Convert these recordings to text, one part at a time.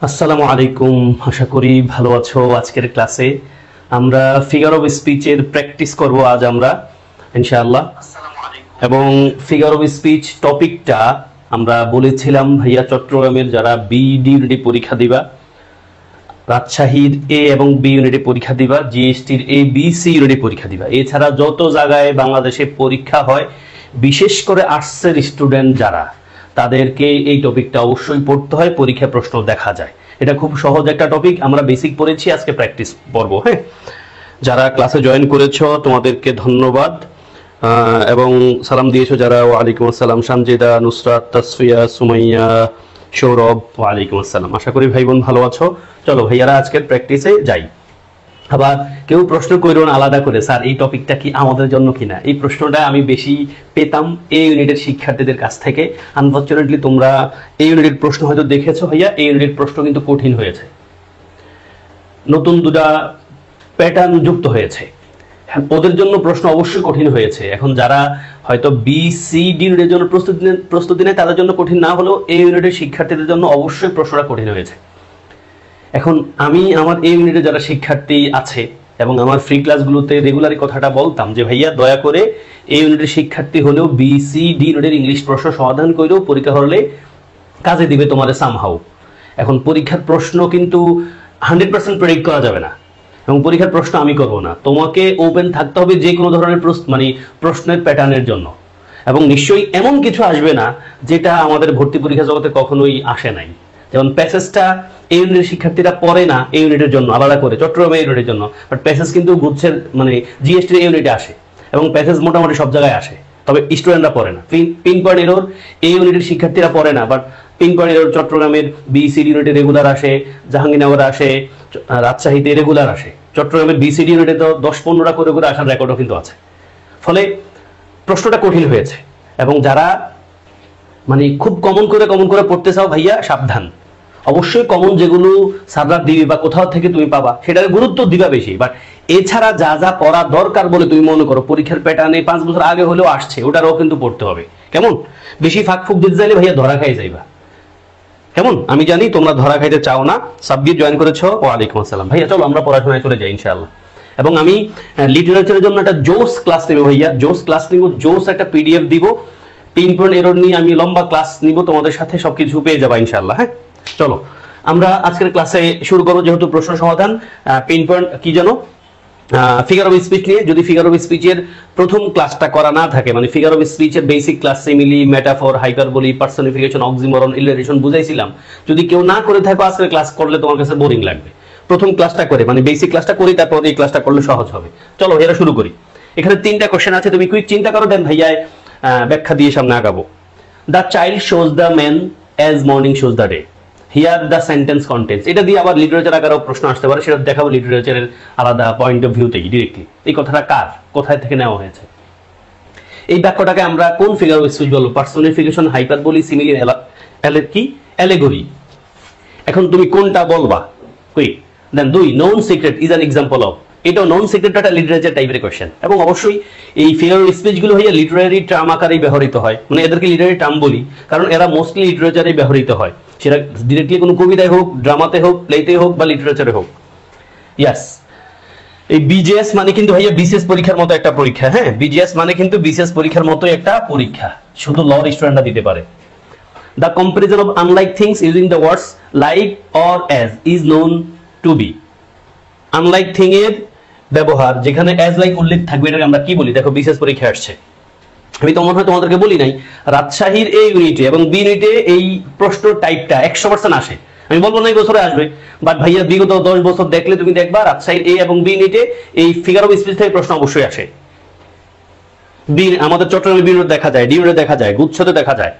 আসসালামু আলাইকুম, আশা করি ভালো আছো। আজকের ক্লাসে আমরা ফিগার অফ স্পিচের প্র্যাকটিস করব আজ আমরা ইনশাআল্লাহ। এবং ফিগার অফ স্পিচ টপিকটা আমরা বলেছিলাম ভাইয়া চট্টগ্রামের যারা বিডি ইউনিটে পরীক্ষা দিবা, রাজশাহীর এ এবং বি ইউনিটে পরীক্ষা দিবা, জিএসটির এ বি সি ইউনিটে পরীক্ষা দিবা, এছাড়া যত জায়গায় বাংলাদেশে পরীক্ষা হয় বিশেষ করে আর্টসের স্টুডেন্ট যারা, তাদেরকে এই টপিকটা অবশ্যই পড়তে হয়, পরীক্ষায় প্রশ্ন দেখা যায়। এটা খুব সহজ একটা টপিক, আমরা বেসিক পড়েছি, আজকে প্র্যাকটিস পড়বো। হ্যাঁ, যারা ক্লাসে জয়েন করেছো তোমাদেরকে ধন্যবাদ, এবং সালাম দিয়েছো যারা, ওয়ালাইকুম আসসালাম। সানজিদা, নুসরাত, তাসফিয়া, সুমাইয়া, সৌরভ, ওয়ালাইকুম আসসালাম। আশা করি ভাই বোন ভালো আছো। চলো ভাইয়ারা আজকের প্র্যাকটিসে যাই। আবার কেউ প্রশ্ন করো না আলাদা করে, স্যার এই টপিকটা কি আমাদের জন্য কিনা। এই প্রশ্নটা আমি বেশি পেতাম এই ইউনিটের শিক্ষার্থীদের কাছ থেকে। আনফরচুনেটলি তোমরা এই ইউনিটের প্রশ্ন হয়তো দেখেছো ভাইয়া, এই ইউনিটের প্রশ্ন কিন্তু কঠিন হয়েছে, নতুন দুটা প্যাটার্ন যুক্ত হয়েছে, ওদের জন্য প্রশ্ন অবশ্যই কঠিন হয়েছে। এখন যারা হয়তো বি সি ডি ইউনিটের জন্য প্রস্তুতি নেয় তাদের জন্য কঠিন না হলেও এই ইউনিটের শিক্ষার্থীদের জন্য অবশ্যই প্রশ্নটা কঠিন হয়েছে। এখন আমি আমার এই ইউনিটে যারা শিক্ষার্থী আছে এবং আমার ফ্রি ক্লাসগুলোতে রেগুলারই কথাটা বলতাম যে ভাইয়া দয়া করে এই ইউনিটের শিক্ষার্থী হলেও বি সি ডি ইউনিটের ইংলিশ প্রশ্ন সমাধান করেও পরীক্ষা হলে কাজে দিবে তোমাদের সামহাউ। এখন পরীক্ষার প্রশ্ন কিন্তু 100% প্রেডিক্ট করা যাবে না, এবং পরীক্ষার প্রশ্ন আমি করব না, তোমাকে ওপেন থাকতে হবে যে কোনো ধরনের প্রশ্নের প্যাটার্নের জন্য। এবং নিশ্চয়ই এমন কিছু আসবে না যেটা আমাদের ভর্তি পরীক্ষা জগতে কখনোই আসে নাই। যেমন প্যাসেজটা এই ইউনিটের শিক্ষার্থীরা পড়ে না এই ইউনিটের জন্য আলাদা করে, চট্টগ্রামের ইউনিটের জন্য, বাট প্যাসেজ কিন্তু গুচ্ছের জিএসটির এই ইউনিটে আসে, এবং প্যাসেজ মোটামুটি সব জায়গায় আসে, তবে স্টুডেন্টরা পড়ে না। পিন পয়েন্ট এরর এই ইউনিটের শিক্ষার্থীরা পড়ে না, বাট পিন পয়েন্ট এরর চট্টগ্রামের বিসিডি ইউনিটে রেগুলার আসে, জাহাঙ্গীরনগরে আসে, রাজশাহীতে রেগুলার আসে, চট্টগ্রামের বিসিডি ইউনিটে তো 10-15টা করে করে আসার রেকর্ডও কিন্তু আছে। ফলে প্রশ্নটা কঠিন হয়েছে, এবং যারা খুব কমন করে পড়তে চাও ভাইয়া সাবধান। অবশ্যই কমন যেগুলো সাররা দিবি বা কোথাও থেকে তুমি পাবা সেটার গুরুত্ব দিবা বেশি, বাট এছাড়া যা যা পড়া দরকার বলে তুমি মনে করো পরীক্ষার প্যাটার্নে 5 বছর আগে হলেও আসছে, ওটারও কিন্তু পড়তে হবে। কেমন? বেশি ফাঁক ফুক দিতে চাইলে ভাইয়া ধরা খাই যাইবা। কেমন? আমি জানি তোমরা ধরা খাইতে চাও না। সাবজেক্ট জয়েন করেছো, ওয়ালাইকুম আসসালাম। ভাইয়া চলো আমরা পড়াশোনায় চলে যাই ইনশাআল্লাহ। এবং আমি লিটারেচারের জন্য একটা জোস ক্লাস নেব ভাইয়া, জোস ক্লাস নিব, জোস একটা পিডিএফ দিব, পিন পয়েন্ট এরর নিয়ে আমি লম্বা ক্লাস নিব, তোমাদের সাথে সবকিছু পেয়ে যাবা ইনশাআল্লাহ। হ্যাঁ, চলো আমরা আজকের ক্লাসে শুরু করবো, যেহেতু প্রশ্ন সমাধান। পিন পয়েন্ট কি জানো, ফিগার অফ স্পিচ নিয়ে। যদি ফিগার অফ স্পিচের প্রথম ক্লাসটা করা না থাকে, ফিগার অফ স্পিচের basic class simile, metaphor, hyperbole, personification, oxymoron, illustration বুঝাইছিলাম, যদি কেউ না করে থাকো আজকের ক্লাস করলে তোমার কাছে বোরিং লাগবে। প্রথম ক্লাসটা করে বেসিক ক্লাসটা করি, তারপর এই ক্লাসটা করলে সহজ হবে। চলো এরা শুরু করি। এখানে 3টা কোশ্চেন আছে, তুমি কুইক চিন্তা করো, দেন ভাইয়া ব্যাখ্যা দিয়ে সামনে আগাবো। The child shows the man as morning shows the day, here the sentence contents. এটা দিয়ে আবার লিটারেচার আকারেও প্রশ্ন আসতে পারে, সেটা দেখাবো লিটারেচারের আলাদা পয়েন্ট অফ ভিউতেই ডিরেক্টলি। এই কথাটা কার, কোথায় থেকে নেওয়া হয়েছে, এই বাক্যটাকে আমরা কোন ফিগার অফ স্পিচ বলবো? পার্সনিফিকেশন, হাইপারবোলি, সিমিলি, কি অ্যালেগরি। এখন তুমি কোনটা বলবা? Quick. Then 2, non secret is an example of. এটাও নন সিক্রেট একটা লিটারেচার টাইপের কোশ্চেন, এবং অবশ্যই এই ফিগার অফ স্পিচ গুলো হইয়া লিটারারি টার্ম আকারেই ব্যবহৃত হয়, এদেরকে লিটারারি টার্ম বলি কারণ এরা মোস্টলি লিটারেচারে ব্যবহৃত হয়, সেটা ডিরেক্টলি কোনো কবিতায় হোক, ড্রামাতে হোক, প্লেতে হোক বা লিটারেচারে হোক। ইয়াস, এই বিজিএস কিন্তু ভাইয়া বিসিএস পরীক্ষার মতো একটা পরীক্ষা। হ্যাঁ, বিজিএস কিন্তু বিসিএস পরীক্ষার মতো একটা পরীক্ষা, শুধু লর স্টুডেন্টরা দিতে পারে। The comparison of unlike things using the words like or as is known to be. Unlike thing এর ব্যবহার যেখানে as like উল্লেখ থাকবে এটাকে আমরা কি বলি? দেখো বিশেষ পরীক্ষা আসছে, আমি তো মনে হয় তোমাদেরকে বলি নাই, রাজশাহীর এই ইউনিটে এবং বি ইউনিটে এই প্রশ্ন টাইপটা 100% আসে। আমি বলবো না এই বছরে আসবে, বাট ভাইয়া বিগত 10 বছর দেখলে তুমি দেখবা রাজশাহীর এ এবং বি ইউনিটে এই ফিগার অফ স্পিচ থেকে প্রশ্ন অবশ্যই আসে। আমাদের চট্টগ্রামের বি ইউনিটে দেখা যায়, ডি ইউনিটে দেখা যায়, গুচ্ছতে দেখা যায়।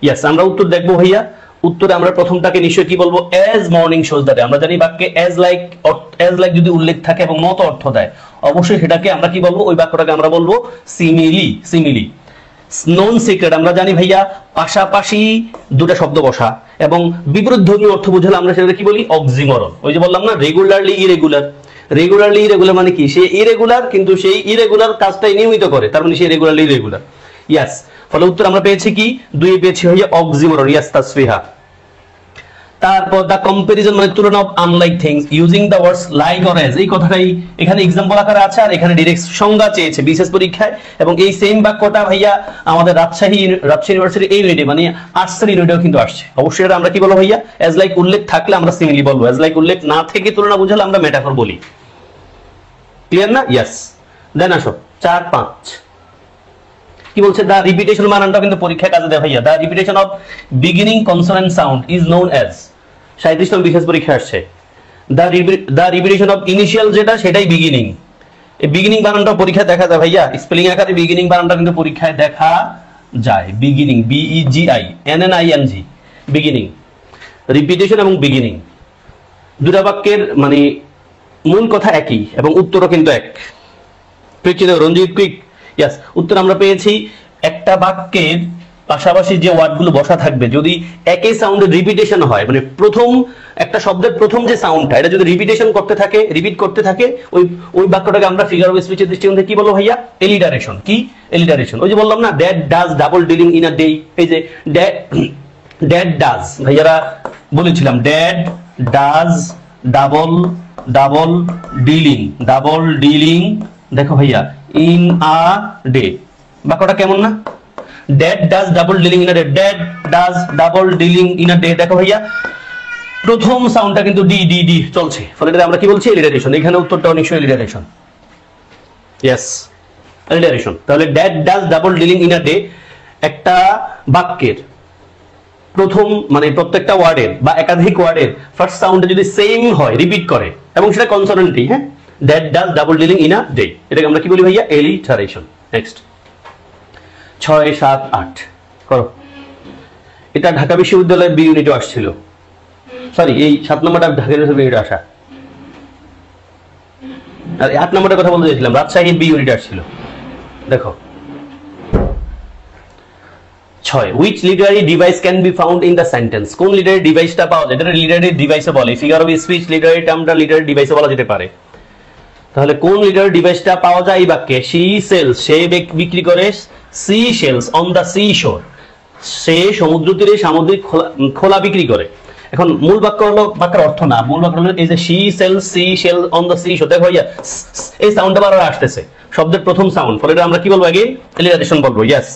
ইয়েস, আমরা উত্তর দেখবো ভাইয়া। উত্তরে আমরা প্রথমটাকে নিশ্চয় কি বলবো? As morning shows the day. আমরা জানি বাক্যে অ্যাজ লাইক যদি উল্লেখ থাকে এবং মত অর্থ দেয়, অবশ্যই সেটাকে আমরা কি বলবো? ওই বাক্যটাকে আমরা বলবো সিমিলি। নন সিক্রেট আমরা জানি ভাইয়া পাশাপাশি দুটা শব্দ বসা এবং বিপরীতধর্মী অর্থ বুঝালে আমরা সেটাকে কি বলি? অক্সিমরন। ওই যে বললাম না, রেগুলারলি ইরেগুলার মানে কি? সে ইরেগুলার কিন্তু সেই ইরেগুলার কাজটাই নিয়মিত করে, তার সে রেগুলারলি ইরেগুলার। ইয়াস, ফলে উত্তর আমরা পেয়েছি কি? 2 পেয়েছি হইয়া অক্সিমরন। ইয়াস তাসফিহা। তারপর দা কম্পারিজন মানে তুলনা of unlike things using the words like or as, এই কথাটাই এখানে एग्जांपल আকারে আছে আর এখানে ডাইরেক্ট সংজ্ঞা চেয়েছে বিশেষ পরীক্ষায়। এবং এই সেম বাক্যটা ভাইয়া আমাদের রাজশাহী ইউনিভার্সিটি এই ইউনিটে মানে আর্টসের ইউনিটেও কিন্তু আসছে। অবশ্যই এটা আমরা কি বলবো ভাইয়া, অ্যাজ লাইক উল্লেখ থাকলে আমরা সিমিলি বলবো, অ্যাজ লাইক উল্লেখ না থেকে তুলনা বুঝালে আমরা মেটাফর বলি। ক্লিয়ার না? ইয়েস। দেন আসো 4 5 কি বলছে, দা রিপিটেশন বানানটা কিন্তু পরীক্ষায় কাজে দেয় ভাইয়া। The repetition of beginning consonant sound is known as, 37 নম্বর বিশেষ পরীক্ষা আসছে। দা রিপিটেশন অফ ইনিশিয়াল যেটা সেটাই বিগিনিং। এই বিগিনিং বানানটা পরীক্ষায় দেখা যায় ভাইয়া, স্পেলিং আকারে বিগিনিং বানানটা কিন্তু পরীক্ষায় দেখা যায়। Beginning BEGINNING beginning. রিপিটেশন এবং বিগিনিং দুটা বাক্যের মানে মূল কথা একই এবং উত্তরও কিন্তু এক। রঞ্জিত কুইক, ইয়েস। উত্তর আমরা পেয়েছি একটা বাক্যের পাশাপাশি যে ওয়ার্ডগুলো বসা থাকবে যদি একই সাউন্ডের রিপিটেশন হয়, মানে প্রথম একটা শব্দের প্রথম যে সাউন্ডটা এটা যদি রিপিটেশন করতে থাকে, রিপিট করতে থাকে, ওই বাক্যটাকে আমরা ফিগার অফ স্পিচের দৃষ্টিকোণ থেকে কি বলবো ভাইয়া, এলিটারেশন। কি এলিটারেশন? ওই যে বললাম না, that does double dealing in a day, এই যে দ্যাট ডাজ ভাইয়ারা বলেছিলাম, দ্যাট ডাজ ডাবল ডিলিং দেখো ভাইয়া ইন আ ডে, বাক্যটা কেমন না? that does double dealing in a day, that does double dealing in a day। দেখো ভাইয়া প্রথম সাউন্ডটা কিন্তু ডি ডি ডি চলছে, ফলে এটা আমরা কি বলছি, এলিটারেশন। এখানে উত্তরটা নিশ্চয়ই এলিটারেশন। Yes, alliteration. তাহলে that does double dealing in a day একটা বাক্যের প্রথম মানে প্রত্যেকটা ওয়ার্ডের বা একাধিক ওয়ার্ডের ফার্স্ট সাউন্ডটা যদি সেম হয়, রিপিট করে এবং সেটা কনসোনেন্টই, হ্যাঁ, that does double dealing in a day, এটাকে আমরা কি বলি ভাইয়া, এলিটারেশন। নেক্সট 6 7 8 করো। এটা ঢাকা বিশ্ববিদ্যালয়ের বি ইউনিটে আসছিল, সরি এই 7 নম্বরটা ঢাকা ইউনিটে আসা, আর 8 নম্বরের কথা বলতে চাইছিলাম, রাজশাহী বি ইউনিটে আসছিল। দেখো 6 which literary device can be found in the sentence, কোন লিটারি ডিভাইসটা পাওয়া যায়, এটা লিটারি ডিভাইসে বলে। ফিগার অফ স্পিচ লিটারি টার্মটা লিটারি ডিভাইসে বলা যেতে পারে। তাহলে কোন লিটারি ডিভাইসটা পাওয়া যায় এই বাক্যে, she sells সে বিক্রি করে sea shells on the sea shore, সে সমুদ্র তীরে সামুদ্রিক খোলা বিক্রি করে। এখন মূল বাক্য হলো, বাক্যের অর্থ না, মূল বাক্য হলো এই যে she sells sea shell on the sea shore. দেখো ভাইয়া এই সাউন্ডটা বারবার আসতেছে, শব্দের প্রথম সাউন্ড, ফলে আমরা কি বলবো, আগে এলিটারেশন বলবো। Yes.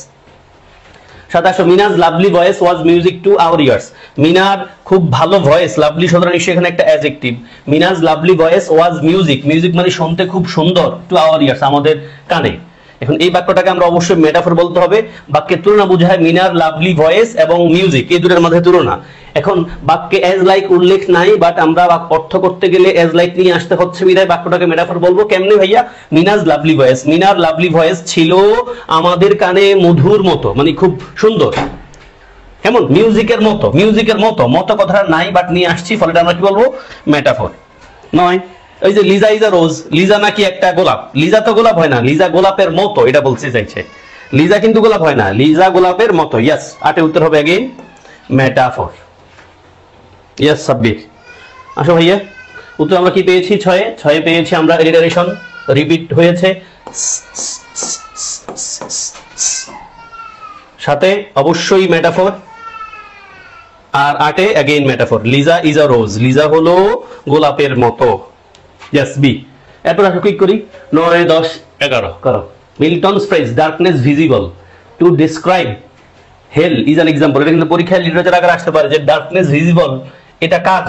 27 Mina's lovely voice was music to our ears, মিনার খুব ভালো ভয়েস, লাভলি শব্দটা নিশ্চয়ই এখানে একটা adjective. Minaj lovely voice was music মানে শুনতে খুব সুন্দর, টু আওয়ার ইয়ার্স আমাদের কানে। এখন এই বাক্যটাকে আমরা অবশ্যই মেটাফর বলতে হবে, বাক্যের তুলনা বোঝায় মিনার লাভলি ভয়েস এবং মিউজিক, এই দুটোর মধ্যে তুলনা। এখন বাক্যে অ্যাজ লাইক উল্লেখ নাই, বাট আমরা অর্থ করতে গেলে অ্যাজ লাইক নিয়ে আসতে হচ্ছে, বিধায় বাক্যটাকে মেটাফর বলবো। কেমনে ভাইয়া, মিনাজ লাভলি ভয়েস, মিনার লাভলি ভয়েস ছিল আমাদের কানে মধুর মতো, মানে খুব সুন্দর, এমন মিউজিকের মতো মতো কথাটা নাই, বাট নিয়ে আসছি, ফলে আমরা কি বলবো, মেটাফর। 9 ওই যে Liza is a rose, Liza নাকি একটা গোলাপ, লিজা তো গোলাপ হয় না, লিজা গোলাপের মতো, এটা বলতে চাইছে। লিজা কিন্তু গোলাপ হয় না, লিজা গোলাপের মতো। ইয়েস, 8 উত্তর হবে अगेन মেটাফর। ইয়েস সাব্বির, আসো ভাইয়া। উত্তর আমরা কি পেয়েছি, 6 পেয়েছি আমরা এলিটারেশন, রিপিট হয়েছে। 7 অবশ্যই মেটাফর, আর 8 again metaphor. Liza is a rose, Liza হলো গোলাপের মতো। Yes, B. এরপর আমরা ক্লিক করি 9 10 11 করো। Milton's phrase darkness visible to describe hell is an example. এটা কিন্তু পরীক্ষায় লিটারেচার আকারে আসতে পারে যে ডার্কনেস ভিজিবল এটা কার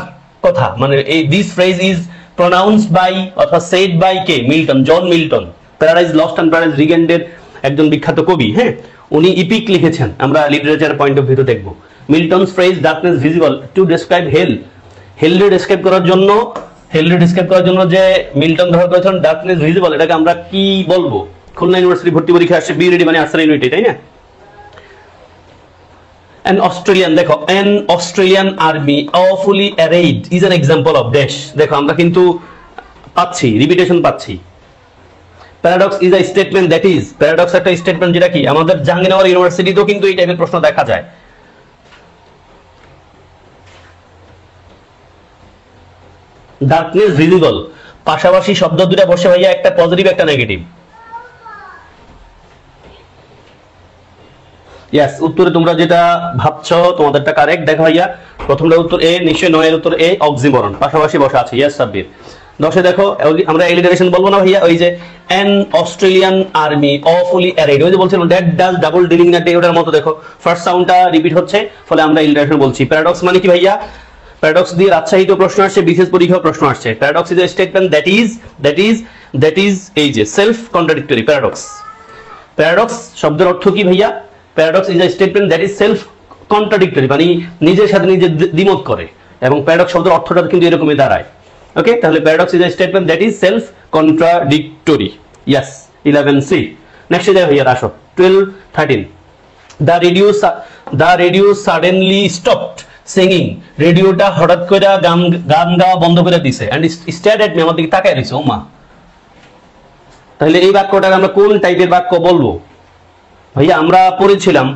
কথা, মানে এই this phrase is pronounced by অথবা সেড বাই কে, Milton, John Milton, Paradise Lost and Paradise রিগেন্ডের একজন বিখ্যাত কবি। হ্যাঁ, উনি ইপিক লিখেছেন, আমরা লিটারেচার পয়েন্ট অফ ভিউ দেখব। Milton's phrase darkness visible to describe hell, হেলকে ডেসক্রাইব করার জন্য যে মিল্টন ব্যবহার করেছেন ডার্কনেস ভিজিবল, এটাকে আমরা কি বলবো? খুলনা ইউনিভার্সিটি ভর্তি পরীক্ষা আসছে, বি ইউনিট মানে আর্টস ইউনিটি, তাই না? an Australian, দেখো an Australian army awfully arrayed is an example of dash। দেখো আমরা কিন্তু পাচ্ছি, রিপিটেশন পাচ্ছি। paradox is a statement that is, paradox একটা স্টেটমেন্ট যেটা কি আমাদের জাহাঙ্গীরনগর ইউনিভার্সিটিতেও কিন্তু এই টাইপের প্রশ্ন দেখা যায়। ডার্কনেস ভিজিবল পাশাপাশি শব্দ দুটো বসে ভাইয়া, একটা পজিটিভ একটা নেগেটিভ। ইয়েস, উত্তরে তোমরা যেটা ভাবছো তোমাদেরটা কারেক্ট। দেখো ভাইয়া, প্রথমটা উত্তর এ, নিশ্চয় 9 এর উত্তর এ, অক্সিমরন পাশাপাশি বসা আছে। ইয়েস সাব্বির। 10 দেখো, আমরা এলিটারেশন বলবো না ভাইয়া, ওই যে অ্যান অস্ট্রেলিয়ান আর্মি অফুলি অ্যারেড, ওই যে বলছিলাম দ্যাট ডাজ ডাবল ডিলিং না ডে, ওটার মতো দেখো ফার্স্ট সাউন্ডটা রিপিট হচ্ছে, ফলে আমরা এলিটারেশন বলছি। প্যারাডক্স মানে কি ভাইয়া? প্যারাডক্স দিয়ে রাজশাহী তো প্রশ্ন আসছে, বিশেষ পরীক্ষা প্রশ্ন আসছে। Paradox is a statement that is এই যে সেলফ কন্ট্রাডিক্টরি। প্যারাডক্স শব্দের অর্থ কি ভাইয়া? Paradox is a statement that is self contradictory, মানে নিজের সাথে নিজে দ্বিমত করে, এবং প্যারাডক্স শব্দের অর্থটা কিন্তু এরকমই দাঁড়ায়। ওকে, তাহলে paradox is a statement that is self contradictory. Yes, 11C। Next যাই ভাইয়া, আসো 12, 13। The radio suddenly stopped singing, রেডিওটা হঠাৎ করে গান গাওয়া বন্ধ করে দিছে, এন্ড স্টেয়ার্ড এট মি, আমার দিকে তাকায় রইছে। ওমা, তাহলে এই বাক্যটাকে আমরা কোন টাইপের বাক্য বলবো ভাইয়া? আমরা পড়েছিলাম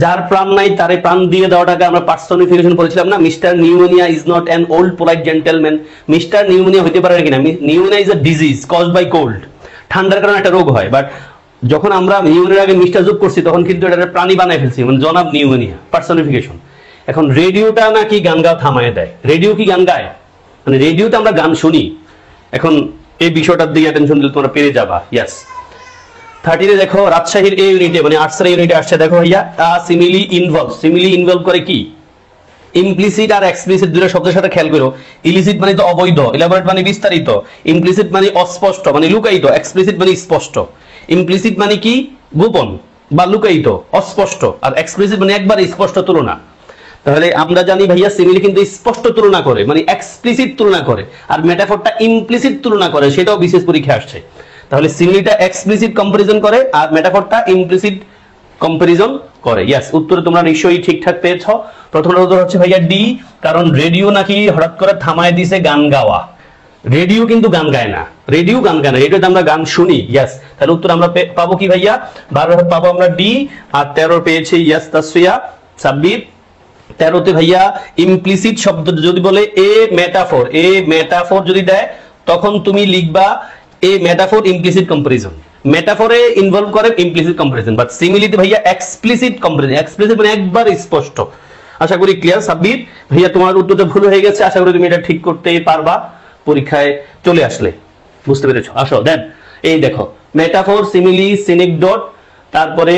যার প্রাণ নাই তারে প্রাণ দিয়ে দেওয়াটাকে আমরা পার্সনিফিকেশন করেছিলাম না। Mister pneumonia is not an old polite gentleman. Mister pneumonia হতে পারে কিনা? Pneumonia is a disease caused by cold, ঠান্ডার কারণে একটা রোগ হয়, বাট যখন আমরা নিউমোনিয়ার আগে মিস্টার যোগ করছি তখন কিন্তু এটা প্রাণী বানায় ফেলছি, মানে জনাব নিউমোনিয়া, পার্সনিফিকেশন। এখন রেডিওটা নাকি গান গাওয়া থামায় দেয়? রেডিও কি গান গায়? মানে রেডিওতে আমরা গান শুনি। এখন এই বিষয়টার দিকে অ্যাটেনশন দিলে তোমরা পেরে যাবা। ইয়েস, 30 দেখো, রাজশাহীর এই ইউনিটে মানে আর্টসের ইউনিটে আসছে। দেখো ভাইয়া, সিমিলি ইনভলভ করে কি? ইমপ্লিসিট আর এক্সপ্লিসিট দুটো শব্দের সাথে খেয়াল করো। ইলিসিট মানে তো অবৈধ, ইলাবোরেট মানে বিস্তারিত, ইমপ্লিসিট মানে অস্পষ্ট মানে লুকায়িত, এক্সপ্লিসিট মানে স্পষ্ট। ইমপ্লিসিট মানে কি? গোপন বা লুকায়িত, অস্পষ্ট, আর এক্সপ্লিসিট মানে একবার স্পষ্ট তুলনা। তাহলে আমরা জানি ভাইয়া সিমিলি কিন্তু স্পষ্ট তুলনা করে, মানে এক্সপ্লিসিট তুলনা করে, আর মেটাফরটা ইমপ্লিসিট তুলনা করে, সেটাও বিশেষ পরীক্ষা আসছে। তাহলে সিমিলিটা এক্সপ্লিসিট কম্পারিজন করে আর মেটাফরটা ইমপ্লিসিট কম্পারিজন করে। ইয়েস, উত্তরে তোমরা নিশ্চয়ই ঠিকঠাক পেয়েছো। প্রথমটা উত্তর হচ্ছে ভাইয়া ডি, কারণ রেডিও নাকি হঠাৎ করে থামায় দিছে গান গাওয়া। রেডিও কিন্তু গান গায় না, রেডিওতে আমরা গান শুনি। ইয়েস, তাহলে উত্তর আমরা পাবো কি ভাইয়া? 12 পাবো আমরা ডি, আর 13 পেয়েছি ইয়েস তাসফিয়া, সাব্বির। 13তে ভাইয়া ইমপ্লিসিট শব্দ যদি বলে এ মেটাফর যদি দেয়, তখন তুমি লিখবা এ মেটাফর ইমপ্লিসিট কম্পারিজন। মেটাফরে ইনভলভ করে ইমপ্লিসিট কম্পারিজন, বাট সিমিলিতে ভাইয়া এক্সপ্লিসিট কম্পারিজন। এক্সপ্লিসিট মানে একবার স্পষ্ট। আশা করি ক্লিয়ার সাব্বির। ভাইয়া তোমার উত্তরটা ভুল হয়ে গেছে, আশা করি তুমি এটা ঠিক করতেই পারবা পরীক্ষায় চলে আসলে। বুঝতে পেরেছো? আসো দেন, এই দেখো মেটাফর, সিমিলি, সিনেকডট, তারপরে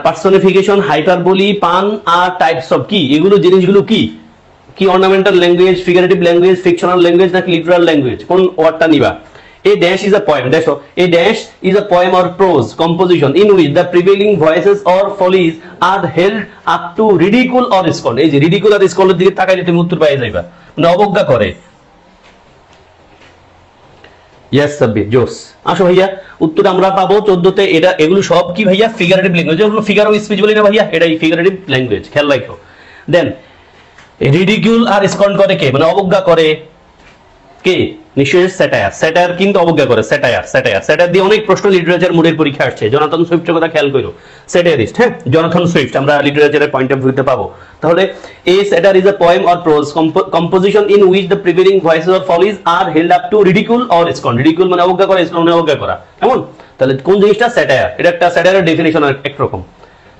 পার্সনিফিকেশন, হাইপারবোলি, পান আর টাইপস অফ কি, এগুলো জিনিসগুলো কি কি ornamental language, figurative language, fictional language নাকি লিটারাল ল্যাঙ্গুয়েজ? কোন ওয়ার্ডটা নিবা? A dash is a poem. দেখো, a dash is a poem or prose composition in which the prevailing voices or follies are held up to ridicule or scorn. এই যে ridicule আর scorn এর দিকে তাকাইলে তুমি উত্তর পাই যাইবা, মানে অবজ্ঞা করে। ইয়েস সাব্বির, জোস। আসো ভাইয়া, উত্তর আমরা পাবো 14তে। এটা এগুলো সব কি ভাইয়া? Figurative language. যেগুলো ফিগার অফ স্পিচ বলি না ভাইয়া, এটাই ফিগারেটিভ ল্যাঙ্গুয়েজ, খেয়াল রাখো। দেন রিডিকিউল আর স্কর্ন করে কে? মানে অবজ্ঞা করে কে? নিশ্চয়ই স্যাটায়ার কিন্তু অবজ্ঞা করে। স্যাটায়ার দিয়ে অনেক প্রশ্ন লিটারেচার মুডের পরীক্ষা আসছে। জনাথন সুইফটের কথা খেয়াল করো, স্যাটায়ারিস্ট। হ্যাঁ, জনাথন সুইফট আমরা লিটারেচারের পয়েন্ট অফ ভিউতে পাবো। তাহলে a satire is a poem or prose composition in which the prevailing vices or follies are held up to ridicule or scorn. Ridicule মানে অবজ্ঞা করা, স্কর্ন মানে অবজ্ঞা করা। কেমন? তাহলে কোন জিনিসটা? স্যাটায়ার। এটা একটা স্যাটায়ারের ডেফিনিশন একরকম।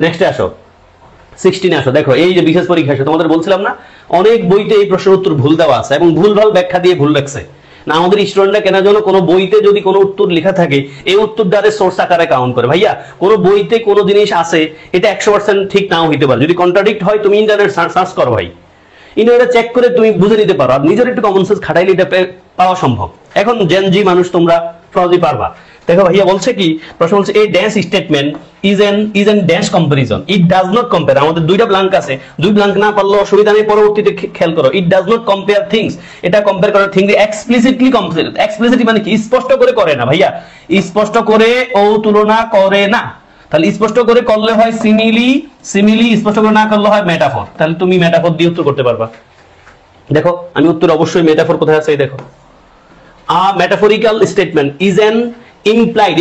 নেক্সটে আসো, 16 আসো। দেখো, এই যে বিশেষ পরীক্ষা আসে, তোমাদের বলছিলাম না অনেক বইতে এই প্রশ্নের উত্তর ভুল দেওয়া আছে এবং ভুলভাল ব্যাখ্যা দিয়ে ভুল রাখছে না। আমাদের স্টুডেন্টরা কেন যেন কোনো বইতে যদি কোনো উত্তর লেখা থাকে, এই উত্তরটারে সোর্স আকারে কাউন্ট করে। ভাইয়া, কোনো বইতে কোনো জিনিস আছে, এটা 100% ঠিক নাও হইতে পারে। যদি কন্ট্রাডিক্ট হয়, তুমি ইন্টারনেট সার্চ করো ভাই, ইন্টারনেটে চেক করে তুমি বুঝে নিতে পারো, আর নিজের একটু কমন সেন্স খাটাইলে এটা পাওয়া সম্ভব। এখন জেনজি মানুষ, তোমরা সহজেই পারবা। দেখো ভাইয়া বলছে কি, প্রশ্ন বলছে এই dash statement is an dash comparison. It does not compare. আমাদের দুইটা ব্ল্যাঙ্ক আছে, দুই ব্ল্যাঙ্ক না পারলে অসুবিধা নেই, পরবর্তীতে খেয়াল করো। It does not compare things, এটা কম্পেয়ার করে থিংস এক্সপ্লিসিটলি কম্পেয়ার। এক্সপ্লিসিটলি মানে কি? স্পষ্ট করে করে না ভাইয়া, স্পষ্ট করে ও তুলনা করে না। তাহলে স্পষ্ট করে করলে হয় সিমিলি, স্পষ্ট করে না করলে হয় মেটাফর। তাহলে তুমি মেটাফর দিয়ে উত্তর করতে পারবা। দেখো, আমি উত্তর অবশ্যই মেটাফর কোথায় আছে দেখো। A metaphorical statement is an implied,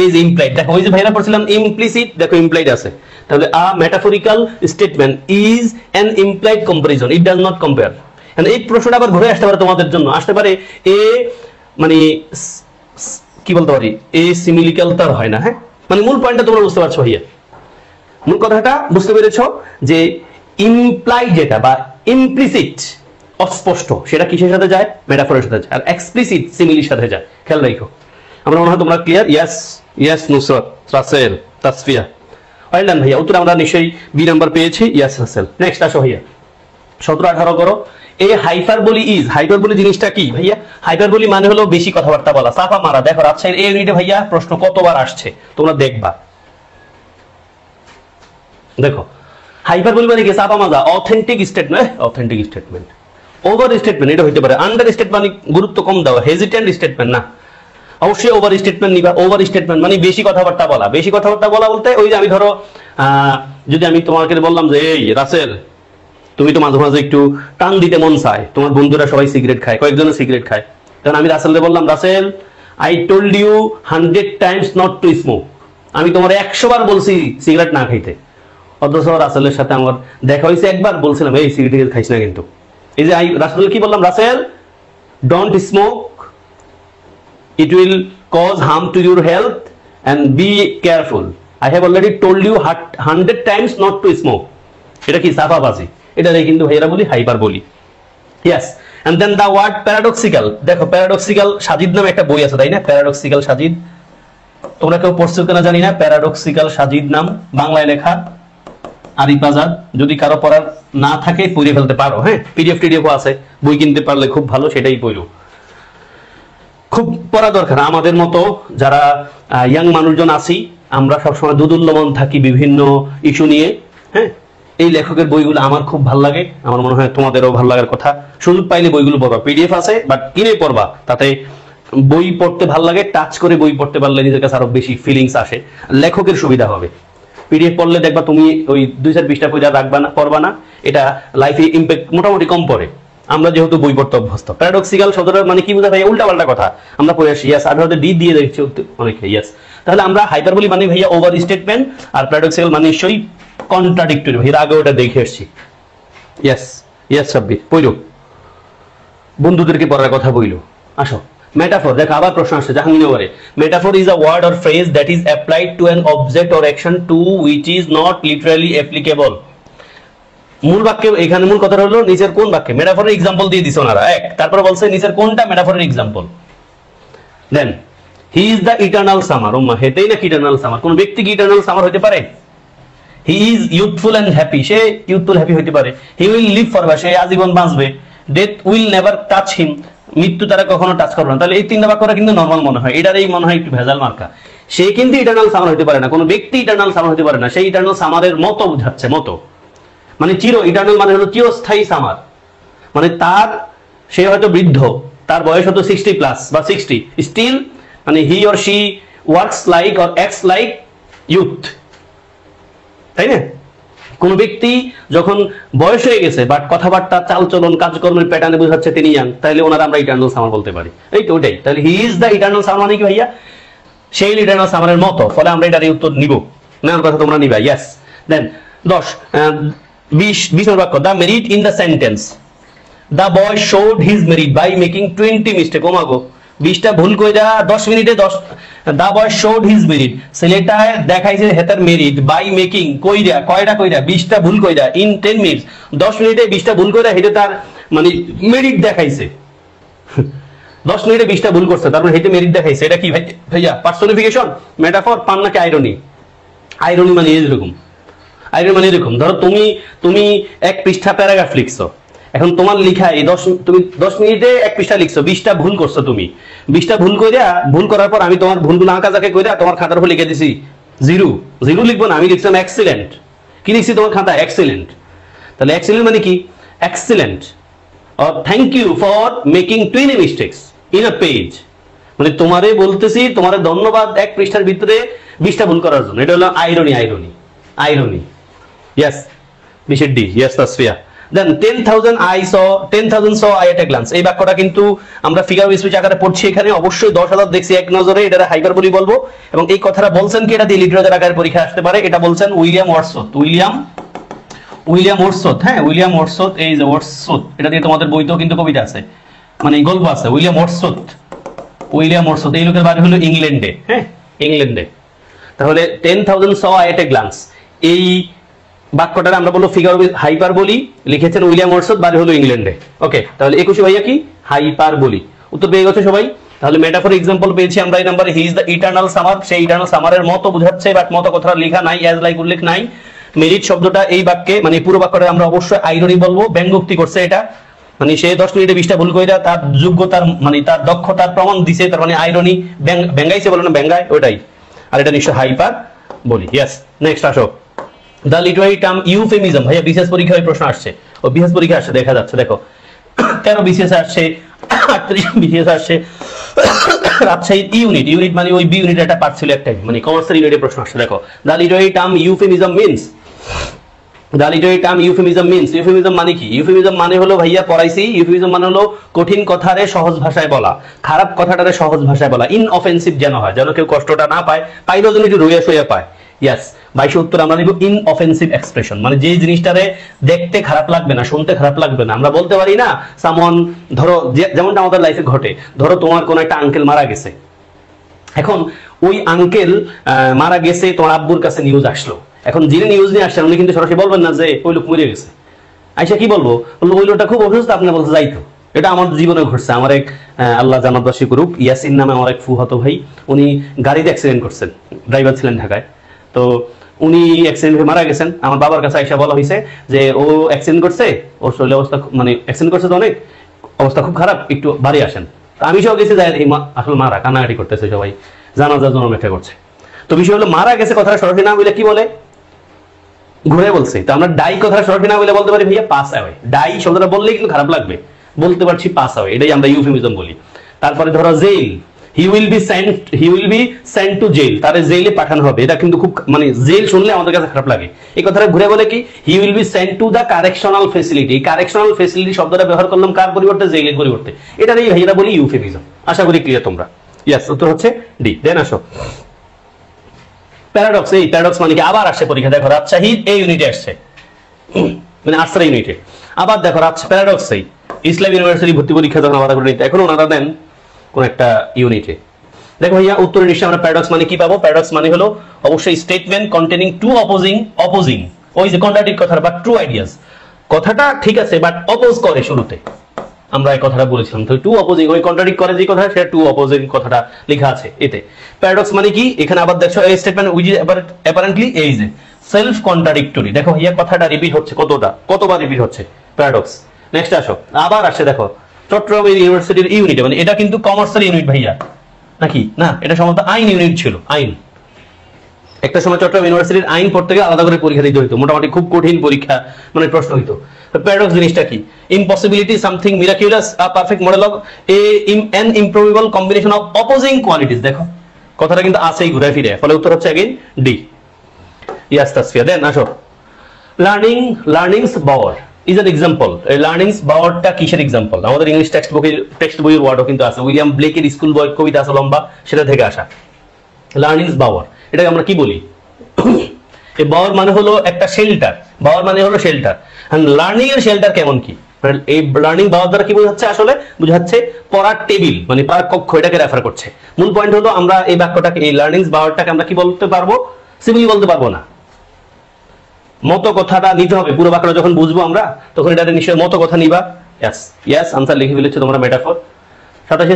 দেখো ওই যে ভাইরা পড়ছিলাম implicit, দেখো implied আছে। তাহলে a metaphorical statement is an implied comparison, it does not compare। and এই প্রশ্নটা আবার ঘুরে আসতে পারে তোমাদের জন্য, আসতে পারে এ মানে কি বলতে পারি, এ সিমিলিক্যাল তার হয় না। হ্যাঁ, মানে মূল পয়েন্টটা তোমরা বুঝতে পারছো ভাইয়া। মূল কথাটা বুঝতে পেরেছো যে ইমপ্লাই যেটা বা ইমপ্লিসিট অস্পষ্ট সেটা কিসের সাথে যায়? মেটাফরের সাথে যায়। আর এক্সপ্লিসিট সিমিলির সাথে যায়। খেয়াল রাখো। আমরা মনে হয় তোমরা clear? Yes yes Nusrat, Russell, Tasfia. Well ভাইয়া, উত্তর আমরা নিশ্চয়ই বি নাম্বার পেয়েছি। ইয়েস রাসেল। নেক্সট আসো ভাইয়া, 17-18 করো। এই হাইপারবোলি হাইপারবোলি জিনিসটা কি ভাইয়া? হাইপারবোলি মানে হলো বেশি কথাবার্তা বলা, চাপা মারা। দেখো রাজশাহীর এই ইউনিটে ভাইয়া প্রশ্ন কতবার আসছে তোমরা দেখবা। দেখো হাইপারবোলি মানে কি? চাপা মাজা, অথেন্টিক স্টেটমেন্ট, ওভার স্টেটমেন্ট এটা হইতে পারে। আন্ডার স্টেটমেন্ট মানে গুরুত্ব কম দেওয়া, হেজিটেন্ট স্টেটমেন্ট না, অবশ্যই ওভার স্টেটমেন্ট নিবা। ওভার স্টেটমেন্ট মানে বেশি কথাবার্তা বলা। বেশি কথাবার্তা বলা বলতে ওই যে আমি ধরো যদি আমি তোমাকে বললাম যে এই রাসেল তুমি তো মাঝে মাঝে একটু টান দিতে মন চায়, তোমার বন্ধুরা সবাই সিগারেট খায়, কয়েকজনে সিগারেট খায়, তখন আমি রাসেলকে বললাম Russell I told you 100 times not to smoke, আমি তোমার 100 বার বলছি সিগারেট না খাইতে। অথচ রাসেলের সাথে আমার দেখা হয়েছে একবার, বলছিলাম এই সিগারেট খাইস না কিন্তু। এই যে রাসেল কি বললাম? Russell don't smoke, it will cause harm to your health and be careful, I have already told you 100 times not to smoke। এটা কি? চাপাবাজি। এটা কিন্তু ভাইরা বলি হাইপারবোলি। yes and then the word paradoxical। দেখো প্যারাডক্সিক্যাল সাজিদ নামে একটা বই আছে তাই না? প্যারাডক্সিক্যাল সাজিদ, তোমরা কেউ পড়ছো কিনা জানি না। প্যারাডক্সিক্যাল সাজিদ নাম, বাংলায় লেখা, আরিফ আজাদ। যদি কারো পড়ার না থাকে পড়ে ফেলতে পারো, হ্যাঁ পিডিএফ টিডিএফও আছে, বই কিনতে পারলে খুব ভালো, সেটাই পড়ো। খুব পড়া দরকার। আমাদের মতো যারা ইয়াং মানুষজন আছি আমরা সবসময় দুদুল্যমান থাকি বিভিন্ন ইস্যু নিয়ে, হ্যাঁ এই লেখকের বইগুলো আমার খুব ভালো লাগে, আমার মনে হয় তোমাদেরও ভালো লাগার কথা। সুযোগ পাইলে বইগুলো পড়বা, পিডিএফ আছে বাট কিনে পড়বা, তাতে বই পড়তে ভালো লাগে। টাচ করে বই পড়তে পারলে নিজের কাছে আরো বেশি ফিলিংস আসে, লেখকের সুবিধা হবে। পিডিএফ পড়লে দেখবা তুমি ওই 2-4 পৃষ্ঠা পড়া রাখবা না, পড়বা না, এটা লাইফে ইম্প্যাক্ট মোটামুটি কম পড়ে। আমরা যেহেতু বই পড়তে অভ্যস্ত। প্যারাডক্সিক্যাল শব্দটা মানে কি বোঝা ভাই? উল্টা পাল্টা কথা আমরা পড়ে আসি। ইয়াস, আমি হয়তো ডি দিয়ে দেখছি অনেকে। ইয়াস, তাহলে আমরা হাইপারবোলি মানে ভাইয়া ওভার স্টেটমেন্ট, আর প্যারাডক্সিক্যাল মানে নিশ্চয়ই কন্ট্রাডিক্টরি। এর আগে ওটা দেখে আসছি। ইয়েস ইয়েস সাব্বির পড়ো, বন্ধুদেরকে পড়ার কথা বইলো। আসো মেটাফর। দেখো আবার প্রশ্ন আসছে জাহাঙ্গীরনগরে। Metaphor is a word or phrase that is applied to an object or action to which is not literally applicable. মূল বাক্যে এখানে মূল কথা হলো নিচের কোন বাক্যে মেটাফরের এক্সাম্পল দিয়ে দিছে ওনারা। এক, তারপর বলছে নিচের কোনটা মেটাফরের example. Then he is the eternal summer. ওম্মা হেতেই না ইটারনাল সামার? কোন ব্যক্তি কি ইটারনাল সামার হতে পারে? He is youthful and happy, সে ইউথফুল হ্যাপি হতে পারে। হি উইল লিভ ফরএভার, সে আজীবন বাঁচবে। Death will never touch him, মৃত্যু তারা কখনো টাচ করবে না। তাহলে এই তিনটা বাক্যটা কিন্তু নরমাল মনে হয়, এটার এই মনে হয় একটু ভেজাল মার্কা। সে কিন্তু ইটারনাল সামার হতে পারে না, কোন ব্যক্তি ইটারনাল সামার হতে পারে না। সেই ইটারনাল সামারের মতো বুঝাচ্ছে, মতো মানে চির, ইটারনাল মানে হলো চিরস্থায়ী সামার। মানে তার সে হয়তো বৃদ্ধ, তার বয়স হয়তো 60+ বা 60, স্টিল মানে he or she works like or acts like youth, তাই না? কোন ব্যক্তি যখন বয়স হয়ে গেছে বাট কথাবার্তা, চালচলন, কাজকর্মের প্যাটার্নে বোঝাচ্ছে তিনি ইয়াং, তাহলে ওনারা আমরা ইটারনাল সামার বলতে পারি। এই তো ওটাই। তাহলে he is the eternal summer মানে কি ভাইয়া? সেই ইটারনাল সামারের মতো। ফলে আমরা এটার উত্তর নিব, নেওয়ার কথা তোমরা নিবা। ইয়েস। দেন 20 নম্বর বাক্য, the merit in the sentence. The boy showed his merit by making 20 mistake. ওমাগো 20টা ভুল কইরা 10 মিনিটে 10। The boy showed his merit, ছেলেটা দেখাইছে হেতার মেরিট বাই মেকিং কইরা, কয়টা কইরা? 20টা ভুল কইরা ইন 10 মিনিটস, 10 মিনিটে 20টা ভুল কইরা হেতে তার মানে মেরিট দেখাইছে। 10 মিনিটে 20টা ভুল করছে, তারপর হেতে মেরিট দেখাইছে। এটা কি ভাইয়া? পার্সোনিফিকেশন, মেটাফর, পান নাকি আইরনি? আইরনি মানে এরকম। আইরনি মানে এরকম, ধরো তুমি 1 পৃষ্ঠা প্যারাগ্রাফ লিখছো, এখন তোমার লিখা এই তুমি 10 মিনিটে 1 পৃষ্ঠা লিখছো, 20টা ভুল করছো তুমি। 20টা ভুল কইরা, ভুল করার পর আমি তোমার ভুলগুলো আঁকাজাকে কইরা তোমার খাতার উপর লিখে দিছি 0। 0 লিখবো না, আমি লিখছিলাম এক্সিলেন্ট। কি লিখছি তোমার খাতা? এক্সিলেন্ট। তাহলে এক্সিলেন্ট মানে কি? Excellent or thank you for making 20 mistakes in a page. মানে তোমারে বলতেছি, তোমারে ধন্যবাদ 1 পৃষ্ঠার ভিতরে 20টা ভুল করার জন্য। এটা হলো আইরনি, আইরনি, আইরনি। ইয়েস, বিশের D. Yes Tasfia. Then 10,000 saw I at a glance। এই বাক্যটা কিন্তু আমরা ফিগার অফ স্পিচ আকারে পড়ছি, এখানে অবশ্যই 10,000 দেখছি এক নজরে, এটা হাইপারবোলি বলবো। এবং এই কথাটা বলছেন কি? এটা দিয়ে লিটারেচার আকারে পরীক্ষা আসতে পারে। এটা বলছেন উইলিয়াম ওয়ার্ডসওয়ার্থ। উইলিয়াম ওয়ার্ডসওয়ার্থ, হ্যাঁ উইলিয়াম ওয়ার্ডসওয়ার্থ। এই যে ওয়ার্ডসওয়ার্থ, এটা দিয়ে তোমাদের বইতেও কিন্তু কবিতা আছে, মানে গল্প আছে। উইলিয়াম ওয়ার্ডসওয়ার্থ, এই লোকের বাড়ি হলো ইংল্যান্ডে, হ্যাঁ ইংল্যান্ডে। তাহলে 10,000 saw I at a glance, এই বাক্যটার আমরা বলবো ফিগার অফ হাইপারবোলি, লিখেছেন উইলিয়াম ওয়ার্ডসওয়ার্থ, বাড়ি হলো ইংল্যান্ডে। ওকে, তাহলে 21 ভাইয়া কি হাইপারবোলি, উত্তর পেয়ে গেছে সবাই। তাহলে মেটাফর এক্সাম্পল পেয়েছি আমরা এই নাম্বারে, হি ইজ দ্য ইটারনাল সামার, সেই ইটারনাল সামারের মতো বোঝাচ্ছে, বাট মতো কথা লেখা নাই, অ্যাজ লাইক উল্লেখ নাই। মেরিট শব্দটা এই বাক্যে মানে পুরো বাক্যটা আমরা অবশ্যই আইরনি বলবো, ব্যঙ্গোক্তি করছে এটা, মানে সে 10 মিনিটে 20টা ভুল কইরা তার যোগ্যতার মানে তার দক্ষতার প্রমাণ দিছে, তার মানে আইরনি, ব্যঙ্গাইছে বলে না, ব্যঙ্গায় ওটাই। আর এটা নিশ্চয় হাইপার বলি। ইয়েস, নেক্সট আসো, দ্য লিটারারি টার্ম ইউফেমিজম। ভাইয়া বিশেষ পরীক্ষায় প্রশ্ন আসছে, ও বিশেষ পরীক্ষা আসছে, দেখা যাচ্ছে দেখো 13 বিশেষ আসছে, 38 বিশেষ আসছে, রাজশাহী ইউনিট, ইউনিট মানে ওই বি ইউনিট একটা পার্ট ছিল একটা, মানে কমার্সের ইউনিটের প্রশ্ন আসছে। দেখো the Literary term euphemism means, the Literary term euphemism means, euphemism মানে কি? ইউফেমিজম মানে হলো ভাইয়া পড়াইছি, ইউফেমিজম মানে হলো কঠিন কথারে সহজ ভাষায় বলা, খারাপ কথাটারে সহজ ভাষায় বলা, ইনঅফেন্সিভ যেন হয়, যেন কেউ কষ্টটা না পায়, পাইলেও যেন একটু রইয়া সইয়া পায়। ইয়াস, 22 উত্তর আমরা নিব ইনঅফেন্সিভ এক্সপ্রেশন, মানে যে জিনিসটারে দেখতে খারাপ লাগবে না, শুনতে খারাপ লাগবে না। আমরা বলতে পারি না সামওয়ান, ধরো যেমনটা আমাদের লাইফে ঘটে, ধরো তোমার কোন একটা আঙ্কেল মারা গেছে, এখন ওই আঙ্কেল মারা গেছে, তোমার আব্বুর কাছে নিউজ আসলো, এখন যিনি নিউজ নিয়ে আসছেন উনি কিন্তু সরাসরি বলবেন না যে ওই লোক মরে গেছে, আইসা কি বলবো, বলবো ওই লোকটা খুব অসুস্থ, আপনি বলতে যাইতো। এটা আমার জীবনে ঘটছে, আমার এক আল্লাহ জান্নাতবাসী করুক, ইয়াসিন নামে আমার এক ফুফাতো ভাই, উনি গাড়িতে অ্যাক্সিডেন্ট করছেন, ড্রাইভার ছিলেন ঢাকায়, তো উনি অ্যাক্সিডেন্ট হয়ে মারা গেছেন। আমার বাবার কাছে আইসা বলা হয়েছে যে ও অ্যাক্সিডেন্ট করছে, ওর শরীরের অবস্থা মানে অ্যাক্সিডেন্ট করছে তো অনেক, অবস্থা খুব খারাপ, একটু বাড়ি আসেন। আমি সব গেছি যাই, আসলে মারা, কান্নাকাটি করতেছে সবাই, জানাজার জন্য অপেক্ষা করছে। তো বিষয় হলো মারা গেছে কথাটা সরাসরি না বলে কি বলে, ঘুরে বলছে। তো আমরা ডাই কথাটা সরাসরি না বলে বলতে পারি ভাইয়া পাস অ্যাওয়ে, ডাই শব্দটা বললেই কিন্তু খারাপ লাগবে, বলতে পারছি পাস অ্যাওয়ে, এটাই আমরা ইউফেমিজম বলি। তারপরে ধরো jail, he will be sent to jail, তারে জেলে পাঠানো হবে, এটা কিন্তু খুব মানে জেল শুনলে আমাদের কাছে খারাপ লাগে। এই কথাটা ঘুরে বলে কি, he will be sent to the correctional facility, correctional facility শব্দটা ব্যবহার করলাম কার পরিবর্তে, জেলের পরিবর্তে, এটারই ভাইয়া বলি ইউফেমিজম। আশা করি ক্লিয়ার তোমরা। ইয়েস, উত্তর হচ্ছে ডি। দেন আসো প্যারাডক্স। এই প্যারাডক্স মানে কি, আবার আসছে পরীক্ষা, দেখো রাজশাহী এই ইউনিটে আসছে, মানে আর্টসের ইউনিটে, আবার দেখো প্যারাডক্স এই ইসলাম ইউনিভার্সিটি ভর্তি পরীক্ষা যখন আলাদা করে নিতে, এখন ওনারা দেন কোন একটা ইউনিটে। দেখো ভাইয়া উত্তরে নিশ্চয় আমরা প্যারাডক্স মানে কি পাবো, প্যারাডক্স মানে হলো অবশ্যই স্টেটমেন্ট কন্টেনিং টু অপোজিং ওই যে কন্ট্রাডিক্ট কথা বা ট্রু আইডিয়াস, কথাটা ঠিক আছে বাট অপোজ করে শুরুতে, আমরা এই কথাটা বলেছিলাম। তো টু অপোজিং, ওই কন্ট্রাডিক্ট করে যে কথা সেটা টু অপোজিং কথাটা লেখা আছে এতে। প্যারাডক্স মানে কি, এখানে আবার দেখো এই স্টেটমেন্ট উইচ ইজ অ্যাপারেন্টলি এই যে সেলফ কন্ট্রাডিক্টরি, দেখো ভাইয়া কথাটা রিপিট হচ্ছে, কতবার রিপিট হচ্ছে, প্যারাডক্স। নেক্সট আসো, আবার আসে দেখো চট্টগ্রাম ইউনিভার্সিটির ইউনিটে, মানে এটা কিন্তু কমার্সের ইউনিট ভাইয়া নাকি না, এটা সম্ভবত আইন ইউনিট ছিল, আইন। একটা সময় চট্টগ্রাম ইউনিভার্সিটির আইন পড়তে গেলে আলাদা করে পরীক্ষা দিতে হইতো, মোটামুটি খুব কঠিন পরীক্ষা, মানে প্রশ্ন হইতো। প্যারাডক্স জিনিসটা কি, impossibility something miraculous, a perfect model of an improbable combination of opposing qualities. দেখো কথাটা কিন্তু আছেই ঘুরে ফিরে, ফলে উত্তর হচ্ছে again D. Yes Tasfia. Then আসো learnings bower is an example. এই লার্নিংস বাওয়ারটা কিসের এক্সাম্পল, আমাদের ইংলিশ টেক্সট বইয়ের ওয়ার্ডও কিন্তু আছে, উইলিয়াম ব্লেকের স্কুল বয় কবিতা আছে লম্বা, সেটা থেকে আসা। লার্নিংস বাওয়ার এটাকে আমরা কি বলি, এই বাওয়ার মানে হলো একটা শেল্টার, বাওয়ার মানে হলো শেল্টার। এন্ড লার্নিং এর শেল্টার কেমন কি, এই লার্নিং বাওয়ার দ্বারা কি বোঝাচ্ছে, আসলে বোঝাচ্ছে পড়ার টেবিল, মানে পড়ার কক্ষ, এটাকে রেফার করছে। মূল পয়েন্ট হলো আমরা এই বাক্যটাকে, এই লার্নিংস বাওয়ারটাকে আমরা কি বলতে পারবো, সিম্পলি বলতে পারবো না, মতো কথাটা নিতে হবে। পুরো বাক্যটা যখন বুঝবো আমরা তখন এটাতে নিশ্চয়ই মতো কথা নিবা। ইয়াস আনসার লিখে ফেলেছো তোমরা, metaphor.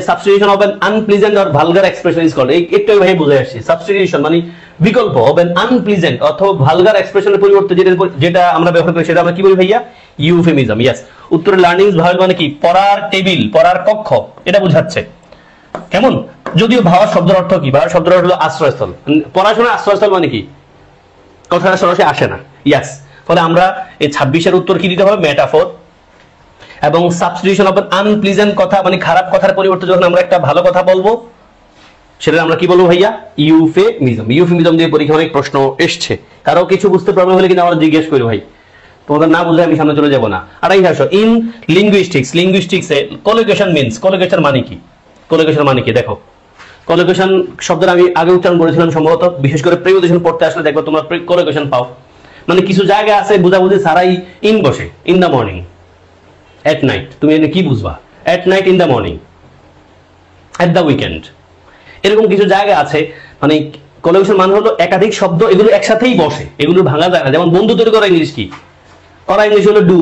Substitution of an unpleasant or vulgar expression is called, একটু ভাই বুঝে আসছি, সাবস্টিটিউশন মানে বিকল্প অফ অ্যান আনপ্লিজেন্ট অথবা ভালগার এক্সপ্রেশনের পরিবর্তে যেটা আমরা ব্যবহার করি সেটা আমরা কি বলি ভাইয়া, ইউফেমিজম। ইয়াস, উত্তরে লার্নিংস ভার্ব মানে কি, পড়ার টেবিল, পড়ার কক্ষ, এটা বোঝাচ্ছে। কেমন, যদিও ভাবার শব্দের অর্থ কি, ভাবার শব্দের অর্থ হলো আশ্রয়স্থল, পড়াশোনার আশ্রয়স্থল মানে কি, কথাটা সরাসরি আসে না। ইয়াস, ফলে আমরা এই 26-এর উত্তর কি দিতে হবে, মেটাফর। এবং সাবস্টিটিউশন অফ আনপ্লিজেন্ট কথা মানে খারাপ কথার পরিবর্তে যখন আমরা একটা ভালো কথা বলবো সেটা আমরা কি বলবো ভাইয়া, ইউফেমিজম। ইউফেমিজম দিয়ে পরীক্ষা অনেক প্রশ্ন এসছে, কারো কিছু বুঝতে প্রবলেম হলে কিন্তু আমরা জিজ্ঞেস করি ভাই, তোমাদের না বুঝলে আমি সামনে চলে যাব না। আর এই আসো ইন লিঙ্গুইস্টিক্সে কোলোকেশন মিন্স, কোলোকেশন মানে কি, কোলোকেশন মানে কি দেখো, কোলোকেশন শব্দটা আমি আগে উচ্চারণ করেছিলাম সম্ভবত, বিশেষ করে প্রিপোজিশন পড়তে আসলে দেখো তোমরা কোলোকেশন পাও, মানে কিছু জায়গা আছে বুঝাবুঝি ছাড়াই ইন বসে, in the morning, at night, তুমি এনে কি বুঝবা, at night, in the morning, at the weekend, এরকম কিছু জায়গা আছে, মানে কোলাবোরেশন মানে হলো একাধিক শব্দ এগুলো একসাথেই বসে, এগুলো ভাঙা যায় না। যেমন বন্ধু তৈরি করা ইংলিশ কি? করা ইংলিশ হলো ডু,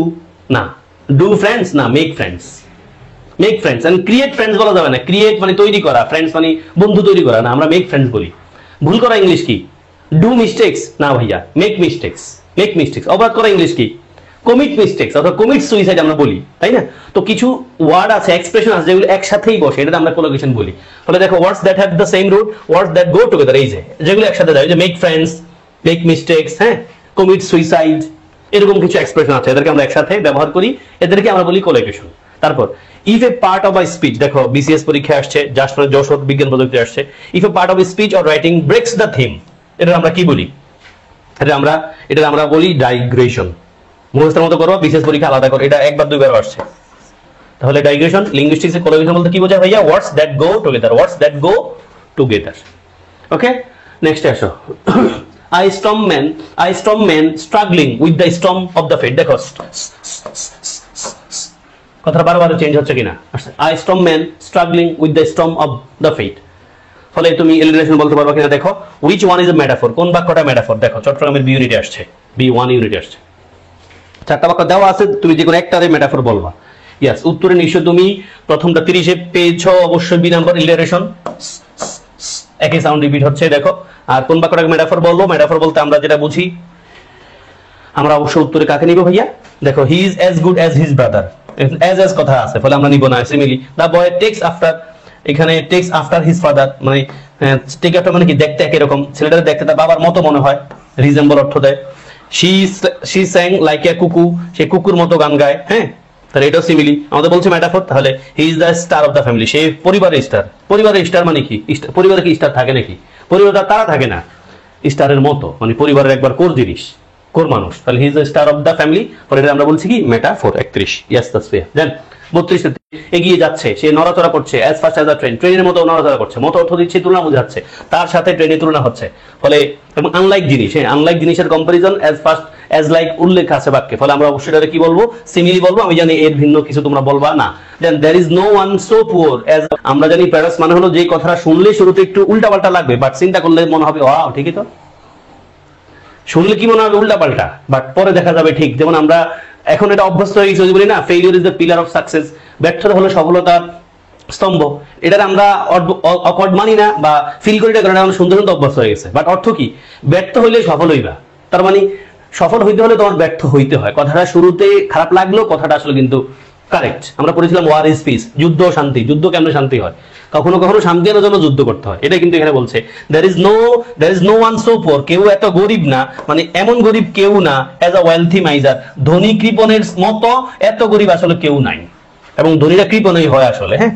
না ডু ফ্রেন্ডস, না make friends. Make friends and create friends বলা যাবে না। ক্রিয়েট মানে তৈরি করা, ফ্রেন্ডস মানে বন্ধু তৈরি করা, না আমরা মেক ফ্রেন্ডস বলি। ভুল করা ইংলিশ কি? ডু মিস্টেক্স, না ভাইয়া মেক মিস্টেক্স। Make mistakes. অপরাধ করা ইংলিশ কি? কমিট মিস্টেক্স অথবা কমিট সুইসাইড আমরা বলি, তাই না? তো কিছু ওয়ার্ড আছে, এক্সপ্রেশন আছে যেগুলো একসাথেই বসে, এটা আমরা কোলোকেশন বলি। ফলে দেখো words that have the same root, words that go together, এই যে যেগুলো একসাথে যায়, যে মেক ফ্রেন্ডস, মেক মিস্টেক্স, হ্যাঁ, কমিট সুইসাইড, এরকম কিছু এক্সপ্রেশন আছে, এদেরকে আমরা একসাথে ব্যবহার করি, এদেরকে আমরা বলি কোলোকেশন। তারপর if A part of a speech, দেখো বিসিএস পরীক্ষা আসছে, যশোর বিজ্ঞান প্রযুক্তি আসছে, if A part of speech or writing breaks the theme, এটা আমরা কি বলি? এটা আমরা বলি ডাইগ্রেশন। মুখস্থের মতো করো, বিশেষ পরীক্ষা আলাদা করো, এটা একবার দুইবার আসছে। তাহলে ডাইগ্রেশন লিঙ্গুইস্টিক্সে কোলোকেশন বলতে কি বোঝায় ভাইয়া? Words that go together, words that go together. Okay, next আসো। I strong man struggling with the storm of the fate, দেখো কথাটা বারবার চেঞ্জ হচ্ছে কিনা। I strong man struggling with the storm of the fate, ফলে তুমি elimination বলতে পারবা কিনা দেখো। Which one is a metaphor, কোন বাক্যটা মেটাফর? দেখো চট্টগ্রামের বি ইউনিটে আসছে, B1 ইউনিটে আসছে, চারটা বাক্য দেওয়া আছে, তুমি যে কোনো একটারে মেটাফর বলবা। ইয়াস, উত্তরে নিশ্চয় তুমি প্রথমটা 30-এ পেয়েছ অবশ্যই, বি নাম্বার ইলিটারেশন, একই সাউন্ড রিপিট হচ্ছে, দেখো। আর কোন বাক্যটাকে মেটাফর বলবো? মেটাফর বলতে আমরা যেটা বুঝি, আমরা অবশ্যই উত্তরে কাকে নিব ভাইয়া? দেখো he is as good as his brother, as কথা আছে, ফলে আমরা নিব না। সিমিলি দা বয় টেক্স আফটার, এখানে টেক্স আফটার হিজ ফাদার, মানে টেক আফটার মানে কি? দেখতে একই রকম, ছেলেটাকে দেখতে তার বাবার মতো মনে হয়, রিজেম্বল অর্থ দেয়। she sang like a কুকু, সে কুকুর মতো গান গায়, হ্যাঁ, তাহলে এটাও সিমিলি। আমাদের বলছে মেটাফর, তাহলে he is the star of the family, সে পরিবারের স্টার। পরিবারের স্টার মানে কি? পরিবারে কি স্টার থাকে নাকি? পরিবারে তারা থাকে না, স্টারের মতো, মানে পরিবারের একবার কোর জিনিস, কোর মানুষ, তাহলে he is the star of the family, ফলে এটা আমরা বলছি কি? মেটাফর। 31 ইয়াস তাসফিয়া। দেন 32 এগিয়ে যাচ্ছে, সে নড়াচড়া করছে, as fast as a train, ট্রেনের মতো নড়াচড়া করছে, মতো অর্থ দিচ্ছে তুলনা বোঝাচ্ছে, তার সাথে ট্রেনের তুলনা হচ্ছে, ফলে এবং আনলাইক জিনিস, হ্যাঁ, আনলাইক জিনিসের comparison, as fast as like উল্লেখ আছে বাক্যে, ফলে আমরা অবশ্যই এটা কি বলবো? সিমিলি বলবো। আমি জানি এর ভিন্ন কিছু তোমরা বলবা না। Then there is no one so poor as, আমরা জানি প্যারাস মানে হলো যে কথাটা শুনলে শুরুতে একটু উল্টাপাল্টা লাগবে, বাট চিন্তা করলে মনে হবে ওয়াও, ঠিকই তো। শুনলে কি মনে হবে? উল্টাপাল্টা, বাট পরে দেখা যাবে ঠিক। যেমন আমরা এখন এটা অভ্যস্ত হয়ে গেছি, বলি না failure is the pillar of success, ব্যর্থতা হলো সফলতার স্তম্ভ। এটার আমরা অকওয়ার্ড মানি না বা ফিল করি না, কারণ আমরা সুন্দর সুন্দর অভ্যস্ত হয়ে গেছে। বাট অর্থ কি? ব্যর্থ হইলে সফল হইবা, তার মানে সফল হইতে হলে তোমার ব্যর্থ হইতে হয়। কথাটা শুরুতে খারাপ লাগলেও কথাটা আসলে কিন্তু কারেক্ট। আমরা পড়েছিলাম ওয়ার ইজ পিস, যুদ্ধ শান্তি। যুদ্ধ কেমন শান্তি হয়? কখনো কখনো শান্তি আনার জন্য যুদ্ধ করতে হয়। এটা কিন্তু এখানে বলছে there is no one so poor, কেউ এত গরিব না, মানে এমন গরিব কেউ না, as a wealthy miser, ধনী কৃপণের মতো এত গরিব আসলে কেউ নাই, এবং ধনীরা কৃপণই হয় আসলে, হ্যাঁ।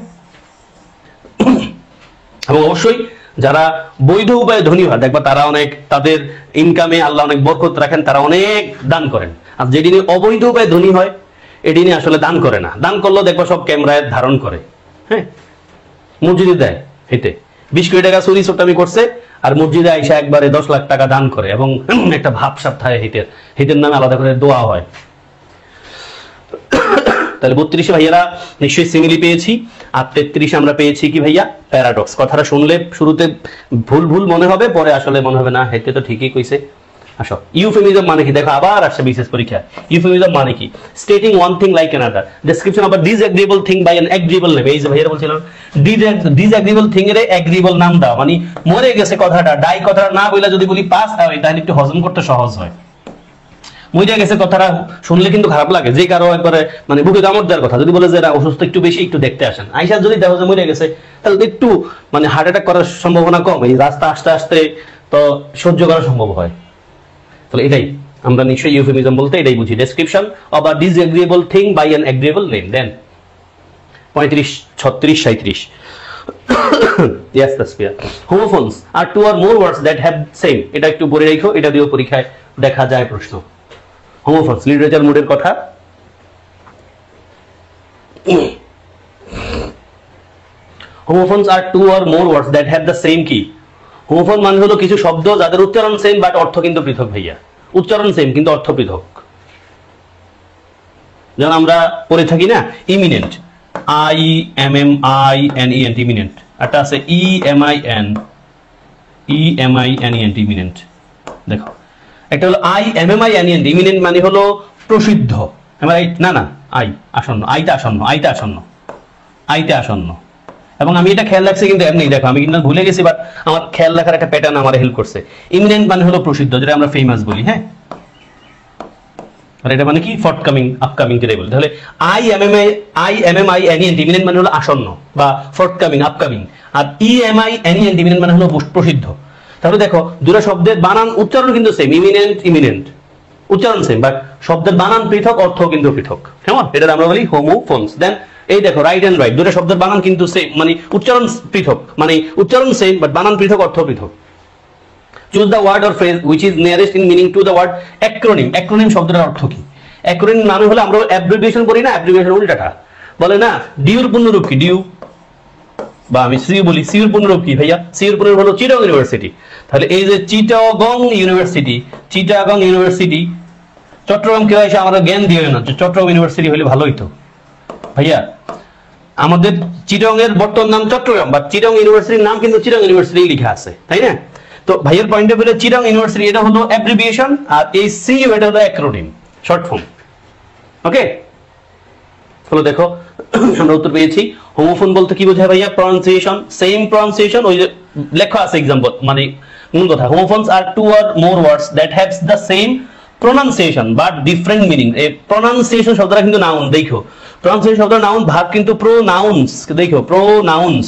এবং অবশ্যই যারা বৈধ উপায়ে ধনী হয়, দেখবা তারা অনেক, তাদের ইনকামে আল্লাহ অনেক বরকত রাখেন, তারা অনেক দান করেন। আর যেদিনে অবৈধ উপায়ে ধনী হয় এদিনে আসলে দান করে না, দান করলেও দেখবা সব ক্যামেরায় ধারণ করে, হ্যাঁ, মসজিদে দেয়, হেঁটে 20 কোটি টাকা চুরি চোট্টামি করছে, আর মসজিদে আইসা একবারে 10 লাখ টাকা দান করে, এবং একটা ভাবসাব থাকে, হিতের নামে আলাদা করে দোয়া হয়। তাহলে 32 ভাইয়ারা নিশ্চয়ই সিমিলি পেয়েছি, আর 33 আমরা পেয়েছি কি ভাইয়া? প্যারাডক্স। কথাটা শুনলে শুরুতে ভুল ভুল মনে হবে, পরে আসলে মনে হবে না হেতে তো ঠিকই কইছে। আসো, ইউফেমিজম মানে কি? দেখো আবার আসছে বিশেষ পরীক্ষা। ইউফেমিজম মানে কি? Stating one thing like another, description of a disagreeable thing by an agreeable name. এই যে ভাইয়ারা বলছিলাম ডিসএগ্রিয়েবল থিং এর এগ্রিয়েবল নাম দাও, মানে মরে গেছে কথাটা, ডাই কথাটা না বইলা যদি বলি পাস হয়, তাহলে একটু হজম করতে সহজ হয়। মরে গেছে কথাটা শুনলে কিন্তু খারাপ লাগে, যে কারো একবারে মানে বুকে কামড় দেওয়ার কথা, যদি বলে যে এরা অসুস্থ, একটু বেশি একটু দেখতে আসেন, আইসা যদি দেখো যে মরে গেছে, তাহলে একটু মানে হার্ট অ্যাটাক করার সম্ভাবনা কম, এই রাস্তা আস্তে আস্তে তো সহ্য করা সম্ভব হয়। তাহলে এটাই আমরা নিশ্চয়ই ইউফেমিজম বলতে এটাই বুঝি, description of a disagreeable thing by an agreeable name. Then 35, 36, 37 yes Tasfiya, homophones are two or more words that have same, এটা একটু পড়ে রাখো, এটা দিয়েও পরীক্ষায় দেখা যায় প্রশ্ন। homophones লিটারেচার মুডের কথা। homophones are two or more words that have the same key. Homophone মানে হলো কিছু শব্দ যাদের উচ্চারণ সেম বাট অর্থ কিন্তু পৃথক ভাইয়া, উচ্চারণ সেম কিন্তু অর্থ পৃথক। যেমন আমরা পড়ে থাকি না ইমিনেন্ট, IMMINENT, ইমিনেন্ট, একটা আছে EMIN, EMINENT ইমিনেন্ট। দেখো একটা হলো IMMINENT ইমিনেন্ট মানে হলো প্রসিদ্ধ, না না আই আসন্ন, আইটা আসন্ন, আইটা আসন্ন, আইটা আসন্ন। এবং আমি এটা খেয়াল রাখছি কিন্তু এমনি, দেখো আমি কিন্তু ভুলে গেছি, বাট আমার খেয়াল রাখার একটা প্যাটার্ন আমার হেল্প করছে। ইমিনেন্ট মানে হলো প্রসিদ্ধ, যেটা আমরা ফেমাস বলি, হ্যাঁ, আর এটা মানে কি ফরথকামিং, আপকামিং যেটাই বলি। তাহলে IMMINENT ইমিনেন্ট মানে হলো আসন্ন বা ফরথকামিং, আপকামিং, আর EMINENT ইমিনেন্ট মানে হলো প্রসিদ্ধ। তাহলে দেখো দুটো শব্দের বানান উচ্চারণ কিন্তু সেম, ইমিনেন্ট ইমিনেন্ট উচ্চারণ সেম, বাট শব্দের বানান পৃথক, অর্থ কিন্তু পৃথক, কেমন? এটা আমরা বলি হোমোফোনস। দেন এই দেখো রাইট এন্ড রাইট, দুটো শব্দের বানান কিন্তু সেম, মানে উচ্চারণ পৃথক, মানে উচ্চারণ সেম বাট বানান পৃথক, অর্থ পৃথক। Choose the word or phrase which is nearest in meaning to the word acronym. Acronym শব্দের অর্থ কি? অ্যাক্রোনিম মানে হলো আমরা অ্যাব্রিভিয়েশন বলি না, অ্যাব্রিভিয়েশন উল্টাটা বলে না, ডিউর পূর্ণরূপ কি? ডিউ, বা আমি সিইউ বলি, সিইউর পূর্ণরূপ কি ভাইয়া? সিইউর পূর্ণরূপ হলো চিটাগং ইউনিভার্সিটি। তাহলে এই যে চিটাগং ইউনিভার্সিটি, চিটাগং ইউনিভার্সিটি, চট্টগ্রাম কেউ এসে আমরা জ্ঞান দিয়ে না যে চট্টগ্রাম ইউনিভার্সিটি হলে ভালোই তো ভাইয়া। আমাদের চিটাগং এর বর্তমান নাম চট্টগ্রাম, বাট চিটাগং ইউনিভার্সিটির নাম কিন্তু চিটাগং ইউনিভার্সিটি লেখা আছে, তাই না? তো ভাইয়ের point of view Chittagong university এটা হলো অ্যাব্রিভিয়েশন, আর এই সিইউ এটা হলো অ্যাক্রোনিম, শর্ট ফর্ম। ওকে, তাহলে দেখো আমরা উত্তর পেয়েছি। হোমোফোন বলতে কি বোঝায় ভাইয়া? প্রনাউন্সিয়েশন, সেম প্রনাউন্সিয়েশন, ওই যে লেখা আছে এক্সাম্পল, মানে মূল কথা হোমোফোনস আর two or more words that haves the same pronunciation but different meaning. এই প্রনাউন্সিয়েশন শব্দটা কিন্তু নাউন, দেখো প্রনাউন্সিয়েশন শব্দটা নাউন, ভার্ব কিন্তু প্রোনাউন্স, দেখো প্রোনাউন্স,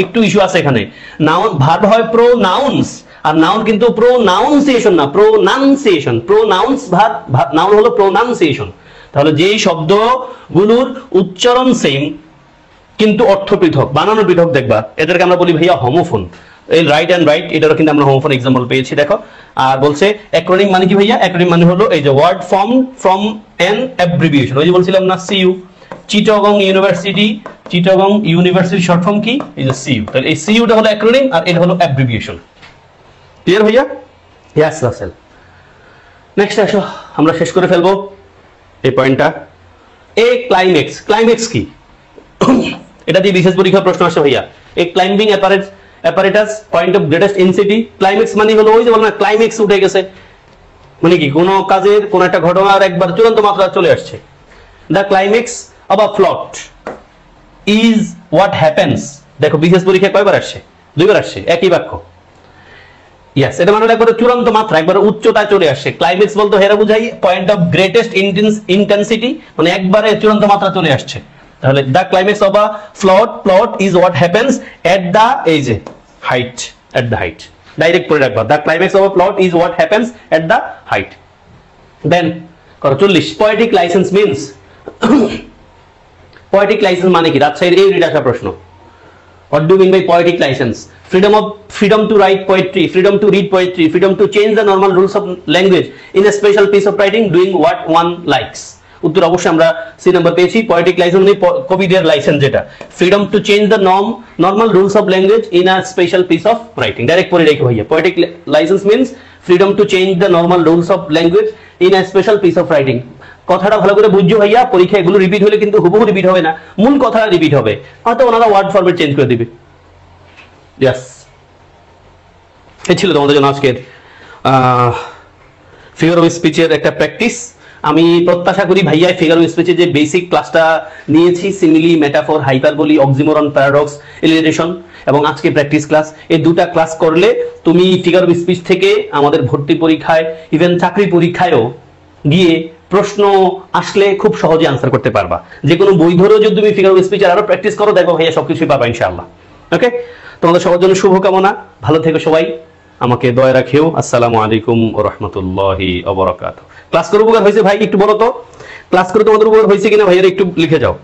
একটু ইস্যু আছে এখানে। নাউন ভার্ব হয় প্রোনাউন্স, আর নাউন কিন্তু প্রোনাউন্সিয়েশন না, প্রোনাউন্সিয়েশন। প্রোনাউন্স ভার্ব, নাউন হলো প্রোনাউন্সিয়েশন। তাহলে যেই শব্দগুলোর উচ্চারণ সেম কিন্তু অর্থ পৃথক, বানানো পৃথক, দেখবা এদেরকে আমরা বলি ভাইয়া হোমোফোন। এই রাইট এন্ড রাইট এটারও কিন্তু আমরা হোমোফোন এক্সাম্পল পেয়েছি, দেখো। আর বলছে অ্যাক্রোনিম মানে কি ভাইয়া? অ্যাক্রোনিম মানে হলো এই যে word form from an abbreviation, ওই যে বলছিলাম না CU, Chittagong university, Chittagong university short form কি? এই যে সিইউ। তাহলে এই সিইউটা হলো অ্যাক্রোনিম আর এটা হলো অ্যাব্রিভিয়েশন। ক্লিয়ার ভাইয়া? ইয়েস রাসেল। নেক্সট আসো, আমরা শেষ করে ফেলবো এই পয়েন্টটা। এ ক্লাইম্যাক্স, ক্লাইম্যাক্স কি? এটা দিয়ে বিশেষ পরীক্ষা প্রশ্ন আসে ভাইয়া। A climbing apparatus point of greatest intensity. Climax মানে হলো ওই যে বল না ক্লাইম্যাক্স উঠে গেছে, মানে কি কোনো কাজের কোন একটা ঘটনার একবার চূড়ান্ত মাত্রা চলে আসছে। The climax of a plot is what happens. দেখো বিশেষ পরীক্ষা কয়বার আসছে? দুইবার আসছে, একই বাক্য। ইয়েস, এটা মানে একবার চূড়ান্ত মাত্রা, একবার উচ্চতায় চলে আসছে। ক্লাইম্যাক্স বলতে হেরা বুঝাই পয়েন্ট অফ গ্রেটেস্ট ইন্টেন্সিটি, মানে একবারে চূড়ান্ত মাত্রা চলে আসছে। তাহলে the climax of a plot is what happens at the এই যে height, at the height, direct পড়ে রাখবা। The climax of a plot is what happens at the height. Then করো 40। Poetic license means, poetic license মানে কি? রাজশাহীর এই read আসা প্রশ্ন। What do you mean by poetic license? Freedom to write poetry, freedom to read poetry, freedom to change the normal rules of language in a special piece of writing, doing what one likes. উত্তর অবশ্যই আমরা C number পেয়েছি। Poetic license মানে কবিদের licence, যেটা freedom to change the normal rules of language in a special piece of writing. Direct পড়ে রেখে ভাইয়া, poetic license means freedom to change the normal rules of language in a special piece of writing. কথাটা ভালো করে বুঝছো ভাইয়া, পরীক্ষা এগুলো রিপিট হলে কিন্তু হুবহু রিপিট হবে না, মূল কথাটা রিপিট হবে, হয়তো ওনারা ওয়ার্ড ফরম্যাট চেঞ্জ করে দিবে। ইয়েস, এই ছিল তোমাদের জন্য আজকের ফিগার অফ স্পিচের একটা প্র্যাকটিস। আমি প্রত্যাশা করি ভাইয়া ফিগার অফ স্পিচের যে বেসিক ক্লাসটা নিয়েছি, simile, metaphor, hyperbole, oxymoron, paradox, illustration এবং আজকে প্র্যাকটিস ক্লাস, এই দুটা ক্লাস করলে তুমি ফিগার অফ স্পিচ থেকে আমাদের ভর্তি পরীক্ষায়, ইভেন চাকরি পরীক্ষায়ও গিয়ে প্রশ্ন আসলে খুব সহজে আনসার করতে পারবা। যে কোনো বই ধরেও যদি তুমি ফিগার অফ স্পিচের আরো প্র্যাকটিস করো, দেখো ভাইয়া সবকিছুই পাবা ইনশাআল্লাহ। ওকে, তোমাদের সবার জন্য শুভকামনা, ভালো থেকো সবাই, আমাকে দয়া রাখিও। আসসালামু আলাইকুম ওয়া রাহমাতুল্লাহি ওয়া বারাকাতুহু। ক্লাস করে উপকার হয়েছে ভাই? একটু বলো তো, ক্লাস করে তোমাদের উপকার হয়েছে কিনা ভাইয়েরা একটু লিখে যাও।